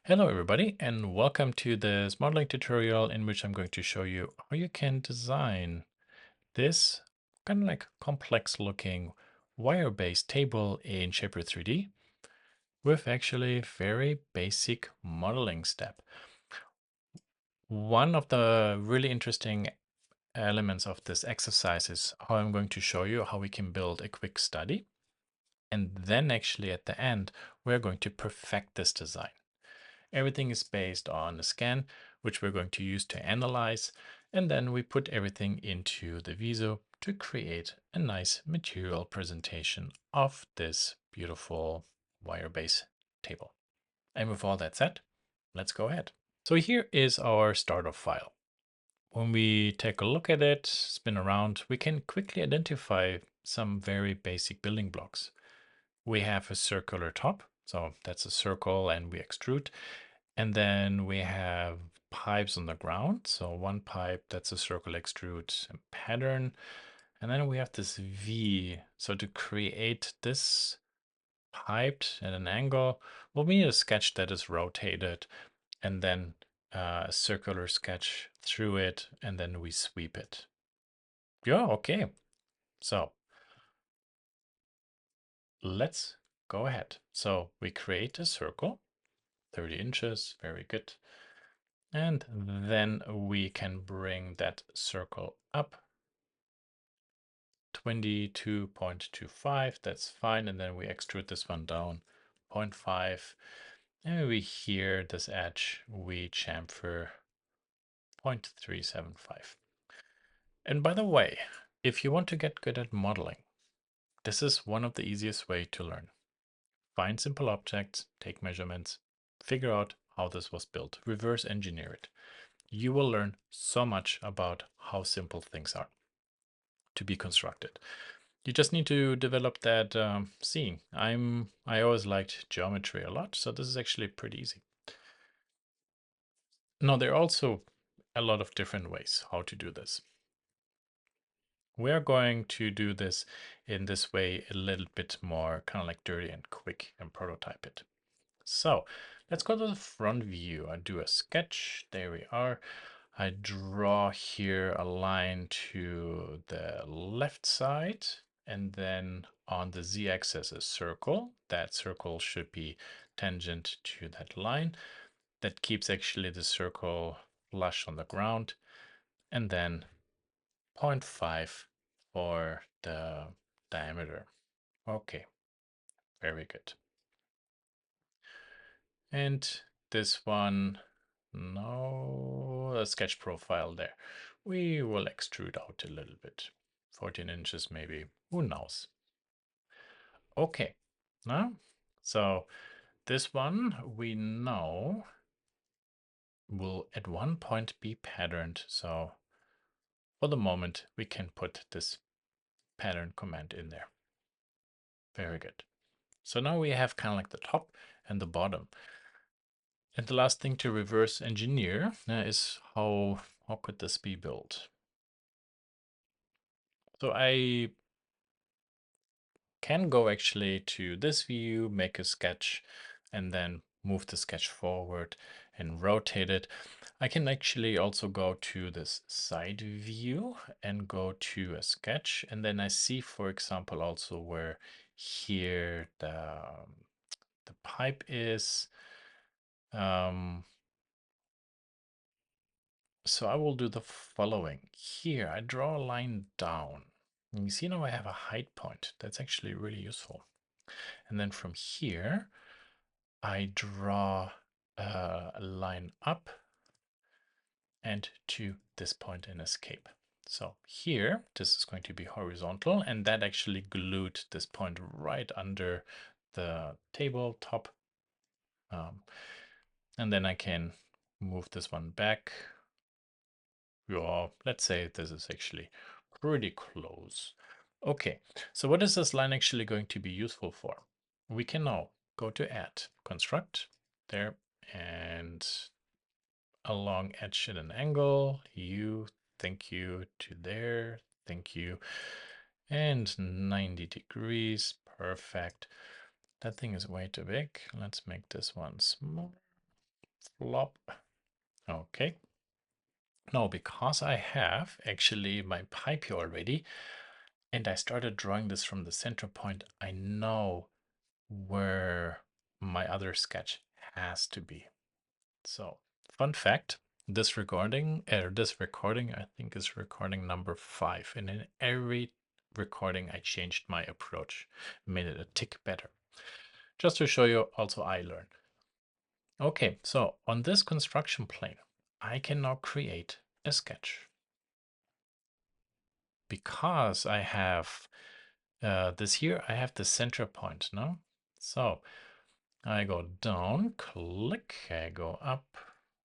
Hello everybody and welcome to this modeling tutorial in which I'm going to show you how you can design this kind of like complex looking wire-based table in Shapr3D with actually very basic modeling step. One of the really interesting elements of this exercise is how I'm going to show you how we can build a quick study. And then actually at the end, we're going to perfect this design. Everything is based on a scan, which we're going to use to analyze. And then we put everything into the Viso to create a nice material presentation of this beautiful Wirebase table. And with all that said, let's go ahead. So here is our startup file. When we take a look at it, spin around, we can quickly identify some very basic building blocks. We have a circular top, so that's a circle and we extrude. And then we have pipes on the ground. So one pipe, that's a circle extrude pattern. And then we have this V. So to create this pipe at an angle, we'll need a sketch that is rotated and then a circular sketch through it, and then we sweep it. Yeah, okay. So let's go ahead. So we create a circle, 30 inches, very good. And then we can bring that circle up 22.25, that's fine. And then we extrude this one down 0.5. And we here, this edge, we chamfer 0.375. And by the way, if you want to get good at modeling, this is one of the easiest way to learn. Find simple objects, take measurements, figure out how this was built, reverse engineer it. You will learn so much about how simple things are to be constructed. You just need to develop that seeing. I always liked geometry a lot, so this is actually pretty easy. Now, there are also a lot of different ways how to do this. We are going to do this in this way a little bit more kind of like dirty and quick and prototype it. So let's go to the front view. I do a sketch. There we are. I draw here a line to the left side, and then on the z-axis a circle. That circle should be tangent to that line. That keeps actually the circle flush on the ground, and then 0.5 for the diameter. Okay, very good. And this one, no, a sketch profile there. We will extrude out a little bit. 14 inches maybe, who knows? Okay, now, so this one we know will at one point be patterned. So for the moment, we can put this pattern command in there. Very good. So now we have kind of like the top and the bottom. And the last thing to reverse engineer is how could this be built? So I can go actually to this view, make a sketch, and then move the sketch forward and rotate it. I can actually also go to this side view and go to a sketch. And then I see, for example, also where here the pipe is. So I will do the following. Here, I draw a line down. And you see now I have a height point. That's actually really useful. And then from here, I draw a line up and to this point and escape. So here, this is going to be horizontal, and that actually glued this point right under the table top. And then I can move this one back. Yeah, let's say this is actually pretty close. Okay, so what is this line actually going to be useful for? We can now go to add, construct there, and along edge at an angle, thank you, to there, thank you, and 90 degrees, perfect. That thing is way too big. Let's make this one smaller. flop. Okay. Now, because I have actually my pipe here already, and I started drawing this from the center point, I know where my other sketch has to be. So, fun fact, this recording, I think is recording number 5. And in every recording, I changed my approach, made it a tick better. Just to show you also I learned. Okay, so on this construction plane, I can now create a sketch. Because I have this here, I have the center point, no? So I go down, click, I go up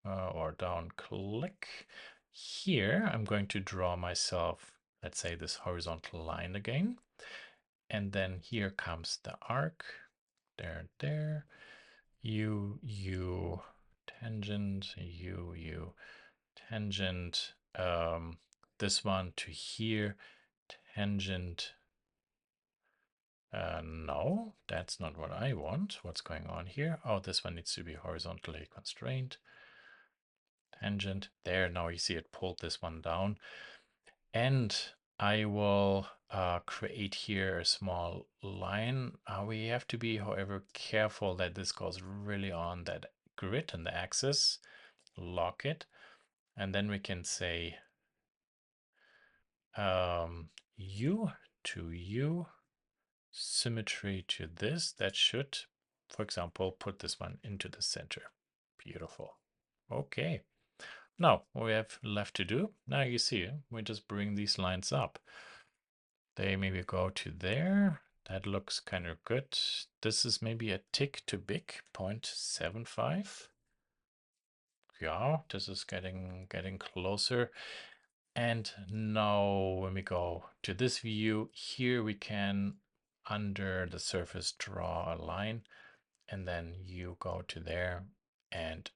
or down, click. Here, I'm going to draw myself, let's say, this horizontal line again. And then here comes the arc, there, you, tangent, you, tangent, this one to here, tangent. No, that's not what I want. What's going on here? Oh, this one needs to be horizontally constrained. Tangent. There, now you see it pulled this one down. And I will create here a small line. We have to be, however, careful that this goes really on that grid and the axis. Lock it. And then we can say U to U, symmetry to this. That should, for example, put this one into the center. Beautiful. Okay. Now, what we have left to do, now you see, we just bring these lines up. They maybe go to there. That looks kind of good. This is maybe a tick too big, 0.75. Yeah, this is getting closer. And now when we go to this view, here we can, under the surface, draw a line. And then you go to there and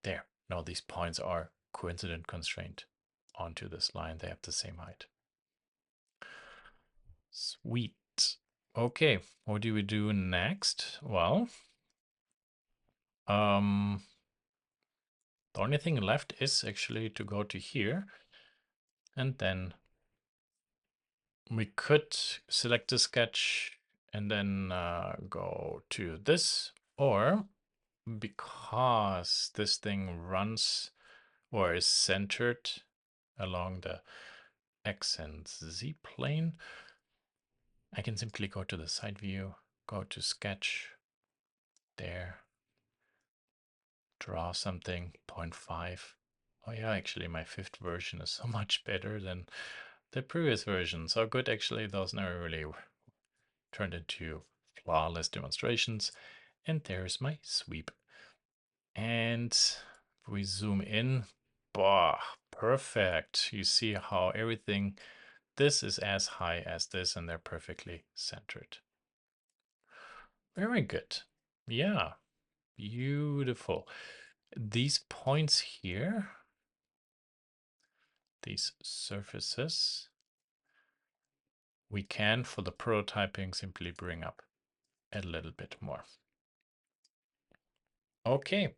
there. Now these points are coincident constraint onto this line. They have the same height. Sweet. Okay, what do we do next? Well, the only thing left is actually to go to here, and then we could select the sketch and then go to this, or because this thing runs or is centered along the X and Z plane, I can simply go to the side view, go to sketch, there, draw something, 0.5. Oh yeah, actually my 5th version is so much better than the previous version. So good, actually, those never really turned into flawless demonstrations. And there's my sweep. And if we zoom in, bah, perfect. You see how everything, this is as high as this, and they're perfectly centered. Very good. Yeah, beautiful. These points here, these surfaces, we can, for the prototyping, simply bring up a little bit more. Okay,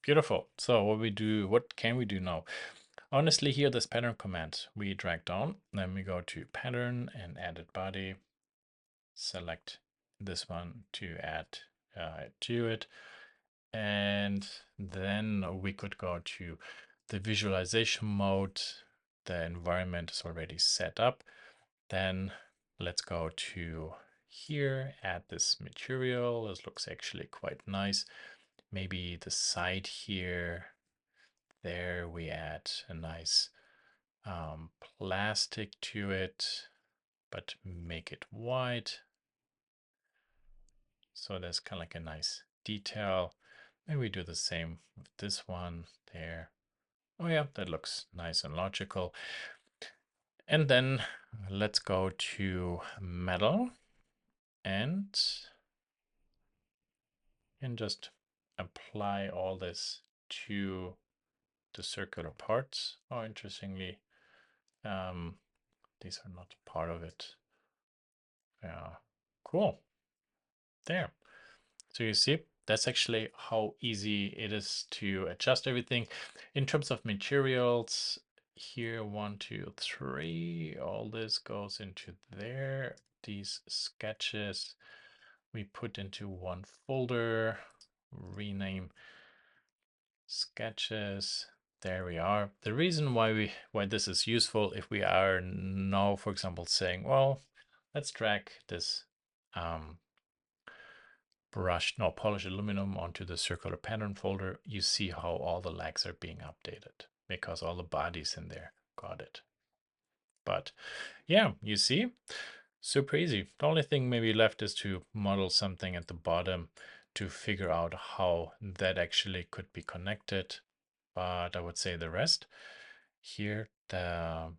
beautiful. So what can we do now? Honestly, here, this pattern command, we drag down, then we go to pattern and added body, select this one to add to it. And then we could go to the visualization mode. The environment is already set up. Then let's go to here, add this material. This looks actually quite nice. Maybe the side here, there we add a nice plastic to it, but make it white. So there's kind of like a nice detail. Maybe we do the same with this one there. Oh yeah, that looks nice and logical. And then let's go to metal and just apply all this to the circular parts. Oh, interestingly, these are not part of it. Yeah, cool. There. So you see, that's actually how easy it is to adjust everything. In terms of materials, here 1, 2, 3, all this goes into there. These sketches we put into one folder, rename sketches. There we are. The reason why this is useful, if we are now, for example, saying, well, let's drag this polished aluminum onto the circular pattern folder, you see how all the legs are being updated because all the bodies in there got it. But yeah, you see, super easy. The only thing maybe left is to model something at the bottom to figure out how that actually could be connected. But I would say the rest here, that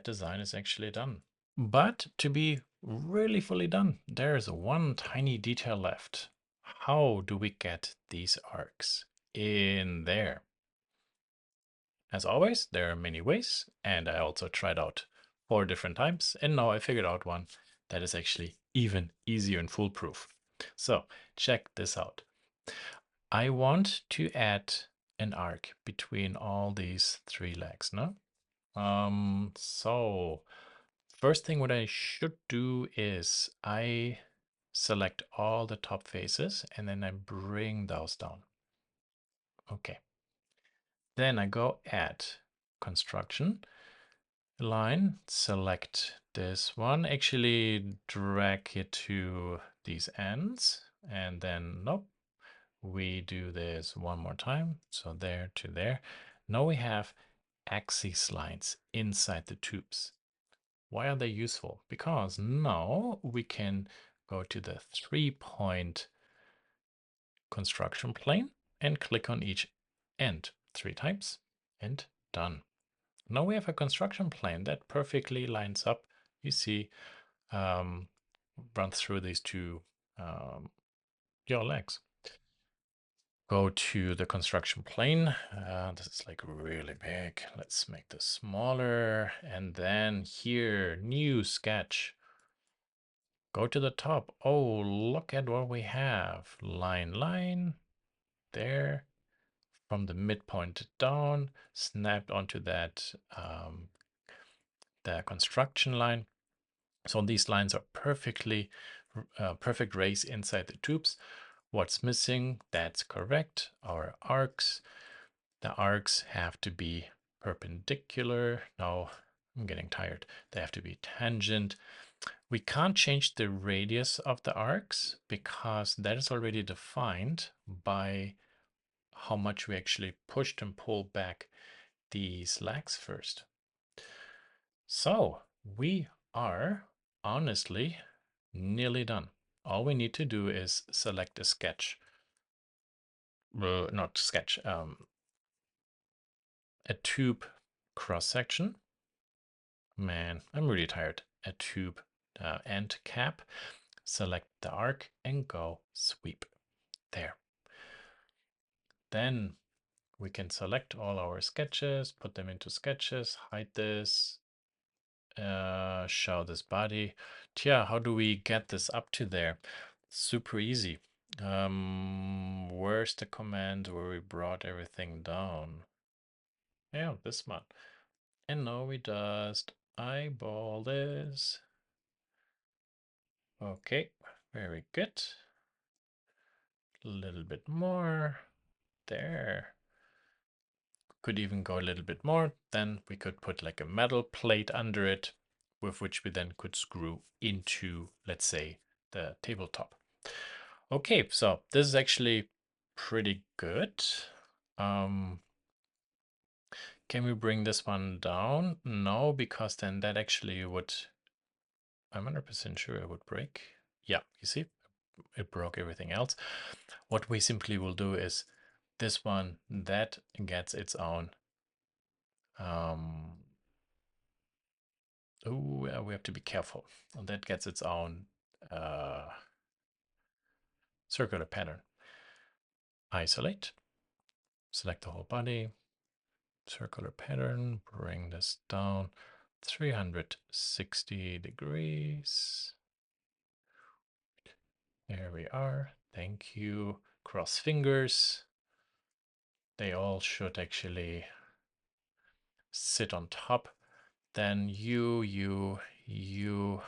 design is actually done. But to be really fully done, there's one tiny detail left. How do we get these arcs in there? As always, there are many ways, and I also tried out 4 different times, and now I figured out one that is actually even easier and foolproof. So check this out. I want to add an arc between all these 3 legs, no? So first thing what I should do is I select all the top faces and then I bring those down. Okay. Then I go add construction line, select this one, actually drag it to these ends, and then nope, we do this one more time. So there to there. Now we have axis lines inside the tubes. Why are they useful? Because now we can go to the 3-point construction plane and click on each end 3 times and done. Now we have a construction plane that perfectly lines up. You see, run through these 2 your legs. Go to the construction plane. This is like really big. Let's make this smaller. And then here, new sketch. Go to the top. Oh, look at what we have. Line, there. From the midpoint down, snapped onto that the construction line. So these lines are perfectly perfect rays inside the tubes. What's missing? That's correct. Our arcs. The arcs have to be perpendicular. No, I'm getting tired. They have to be tangent. We can't change the radius of the arcs because that is already defined by how much we actually pushed and pulled back these legs first. So we are honestly nearly done. All we need to do is select a sketch. Not sketch, a tube cross section. Man, I'm really tired. A tube end cap. Select the arc and go sweep. There. Then we can select all our sketches, put them into sketches, hide this, show this body. Tia, how do we get this up to there? Super easy. Where's the command where we brought everything down? Yeah, this one. And now we just eyeball this. Okay, very good. A little bit more. There. Could even go a little bit more. Then we could put like a metal plate under it, with which we then could screw into, let's say, the tabletop. Okay, so this is actually pretty good. Can we bring this one down? No, because then that actually would, I'm 100% sure it would break. Yeah, you see, it broke everything else. What we simply will do is this one, that gets its own. Oh, we have to be careful. That gets its own circular pattern. Isolate, select the whole body, circular pattern, bring this down 360 degrees. There we are. Thank you. Cross fingers. They all should actually sit on top. Then you, you, you,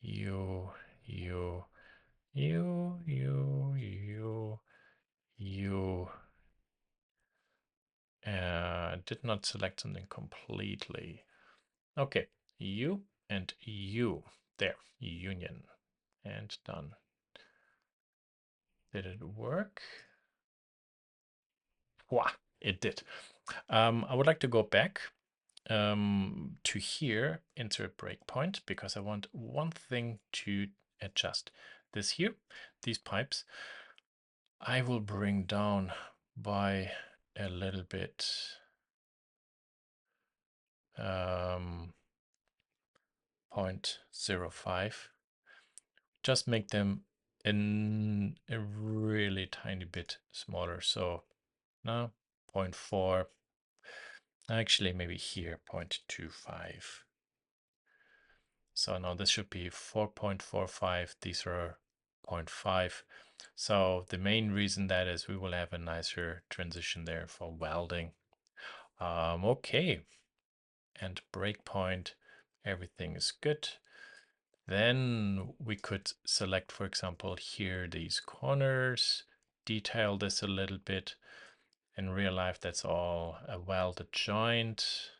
you, you, you, you, you. Did not select something completely. Okay, you and you. There, union. And done. Did it work? Wow, it did. I would like to go back to here, insert breakpoint, because I want one thing to adjust. This here, these pipes, I will bring down by a little bit. 0.05. Just make them a really tiny bit smaller. So now 0.4. Actually, maybe here 0.25. So now this should be 4.45. These are 0.5. So the main reason that is we will have a nicer transition there for welding. Okay. And breakpoint, everything is good. Then we could select, for example, here these corners, detail this a little bit. In real life, that's all a welded joint,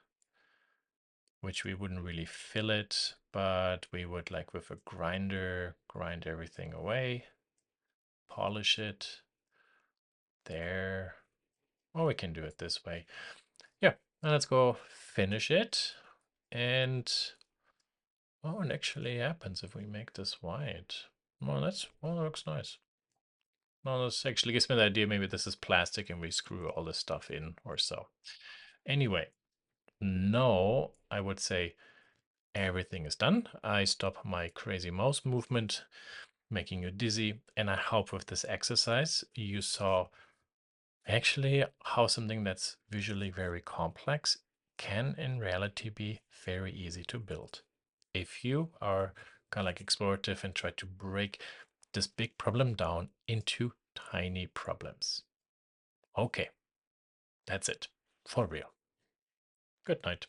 which we wouldn't really fill it, but we would, like with a grinder, grind everything away, polish it there. Or we can do it this way. Yeah, now let's go finish it. And oh, it actually happens if we make this white. Well, that looks nice. No, this actually gives me the idea maybe this is plastic and we screw all this stuff in or so. Anyway, no, I would say everything is done. I stop my crazy mouse movement, making you dizzy. And I hope with this exercise you saw actually how something that's visually very complex can in reality be very easy to build. If you are kind of like explorative and try to break this big problem down into tiny problems. Okay, that's it. For real. Good night.